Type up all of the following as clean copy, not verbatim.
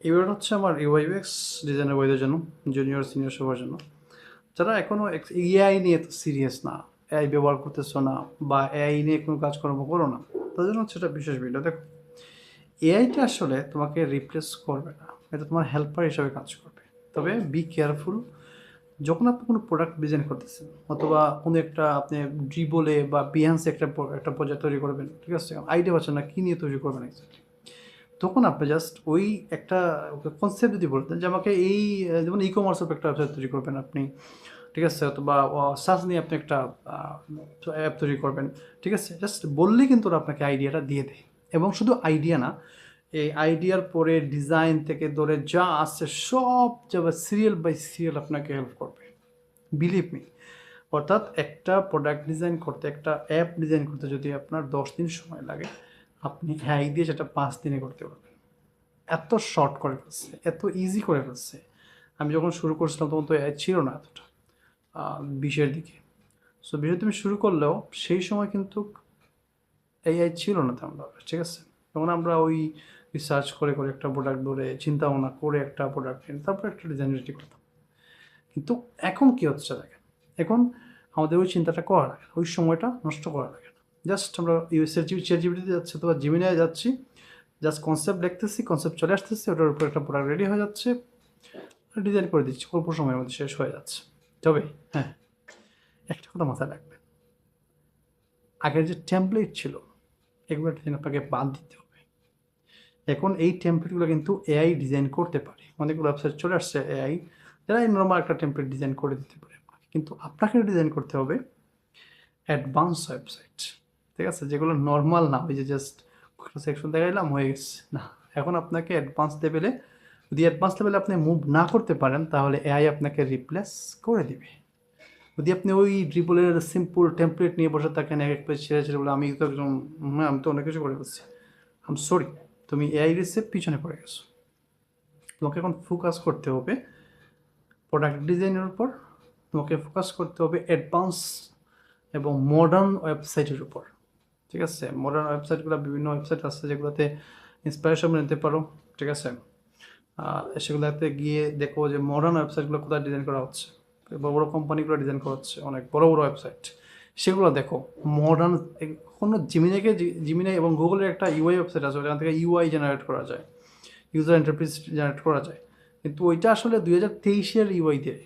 এবার হচ্ছে আমার ইউআই ইউএক্স ডিজাইনার বইদের জন্য, জুনিয়র সিনিয়র সবার জন্য, যারা এখনও এআই নিয়ে তো সিরিয়াস না, এআই ব্যবহার করতেছো না বা এআই নিয়ে কোনো কাজকর্ম করো না, তাদের জন্য হচ্ছে একটা বিশেষ ভিডিও। দেখো, এআইটা আসলে তোমাকে রিপ্লেস করবে না, এটা তোমার হেল্পার হিসাবে কাজ করবে। তবে বি কেয়ারফুল, যখন আপনি কোনো প্রোডাক্ট ডিজাইন করতেছেন অথবা কোনো একটা আপনি ড্রিবলে বা বিহান্সে একটা প্রজেক্ট তৈরি করবেন, ঠিক আছে, আইডিয়া পাচ্ছেন না কী নিয়ে তৈরি করবেন এক্স্যাক্টলি, তখন আপনি জাস্ট ওই একটা কনসেপ্ট যদি বলতেন যে আমাকে এই যেমন ই কমার্সের একটা ওয়েবসাইট তৈরি করবেন আপনি, ঠিক আছে, অথবা সার্চ নিয়ে আপনি একটা অ্যাপ তৈরি করবেন, ঠিক আছে, জাস্ট বললেই কিন্তু ওরা আপনাকে আইডিয়াটা দিয়ে দেয়। এবং শুধু আইডিয়া না, এই আইডিয়ার পরে ডিজাইন থেকে ধরে যা আছে সব যাবে সিরিয়াল বাই সিরিয়াল আপনাকে হেল্প করবে, বিলিভ মি। অর্থাৎ একটা প্রোডাক্ট ডিজাইন করতে, একটা অ্যাপ ডিজাইন করতে যদি আপনার 10 দিন সময় লাগে, আপনি হ্যাঁ দিয়ে সেটা 5 দিনে করতে পারবেন। এত শর্ট করে ফেলছে, এত ইজি করে ফেলছে। আমি যখন শুরু করছিলাম তখন তো এআই ছিল না এতটা, 20-এর দিকে। সো বিষয় তুমি শুরু করলেও সেই সময় কিন্তু এআই ছিল না তেমনভাবে, ঠিক আছে। তখন আমরা ওই রিসার্চ করে করে একটা প্রোডাক্ট ধরে চিন্তা ভাবনা করে একটা প্রোডাক্ট কিনে তারপর একটা ডিজাইন রেডি করতাম। কিন্তু এখন কী হচ্ছে দেখেন, এখন আমাদের ওই চিন্তাটা করা লাগে না, ওই সময়টা নষ্ট করা লাগে না। জাস্ট আমরা চ্যাটজিপিটিতে যাচ্ছি অথবা জিমিনায় যাচ্ছি, জাস্ট কনসেপ্ট দেখতেছি, কনসেপ্ট চলে আসতেছি, ওটার উপর একটা প্রোডাক্ট রেডি হয়ে যাচ্ছে, ডিজাইন করে দিচ্ছি, অল্প সময়ের মধ্যে শেষ হয়ে যাচ্ছে। তবে হ্যাঁ, একটা কথা মাথায় রাখবেন, আগের যে টেমপ্লেট ছিল এগুলো ডিজাইন আপনাকে বাদ দিতে হবে। এখন এই টেমপ্লেটগুলো কিন্তু এআই ডিজাইন করতে পারে, অনেকগুলো ওয়েবসাইট চলে আসছে এআই, যারা এই নর্মাল একটা টেমপ্লেট ডিজাইন করে দিতে পারে আপনাকে। কিন্তু আপনাকে ডিজাইন করতে হবে অ্যাডভান্স ওয়েবসাইট, ঠিক আছে, যেগুলো নর্মাল না, ওই যে জাস্ট একটা সেকশন দেখাইলাম হয়ে গেছে না। এখন আপনাকে অ্যাডভান্স লেভেলে, যদি অ্যাডভান্স লেভেলে আপনি মুভ না করতে পারেন তাহলে এআই আপনাকে রিপ্লেস করে দিবে। যদি আপনি ওই ড্রিবলের সিম্পল টেমপ্লেট নিয়ে বসে থাকেন, এক এক পেজ ছেড়ে ছেড়ে বলে আমি তো একজন, হ্যাঁ আমি তো অনেক কিছু করে ফেলছি, আম সরি, তুমি এআই রিসেপ পিছনে পড়ে গেছো। তোমাকে এখন ফোকাস করতে হবে প্রোডাক্ট ডিজাইনের উপর, তোমাকে ফোকাস করতে হবে অ্যাডভান্স এবং মডার্ন ওয়েবসাইটের উপর, ঠিক আছে। মডার্ন ওয়েবসাইটগুলো, বিভিন্ন ওয়েবসাইট আছে যেগুলোতে ইন্সপিরেশন নিতে পারো, ঠিক আছে। সেগুলোতে গিয়ে দেখো যে মডার্ন ওয়েবসাইটগুলো কোথায় ডিজাইন করা হচ্ছে, বড় বড় কোম্পানিগুলো ডিজাইন করা হচ্ছে, অনেক বড় বড় ওয়েবসাইট, সেগুলো দেখো মডার্ন। কোনো জিমিনাই এবং গুগলের একটা ইউআই ওয়েবসাইট আছে, ওখান থেকে ইউআই জেনারেট করা যায়, ইউজার ইন্টারফেস জেনারেট করা যায়, কিন্তু ওইটা আসলে 2023-এর ইউআই দিয়ে।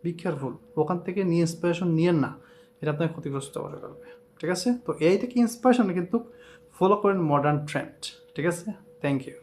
বি কেয়ারফুল, ওখান থেকে নিয়ে ইন্সপিরেশন নিয়েন না, এটা আপনাকে ক্ষতিগ্রস্ত করে ফেলবে, ঠিক আছে। তো এই থেকে ইন্সপিরেশন কিন্তু ফলো করেন মডার্ন ট্রেন্ড, ঠিক আছে। Thank you.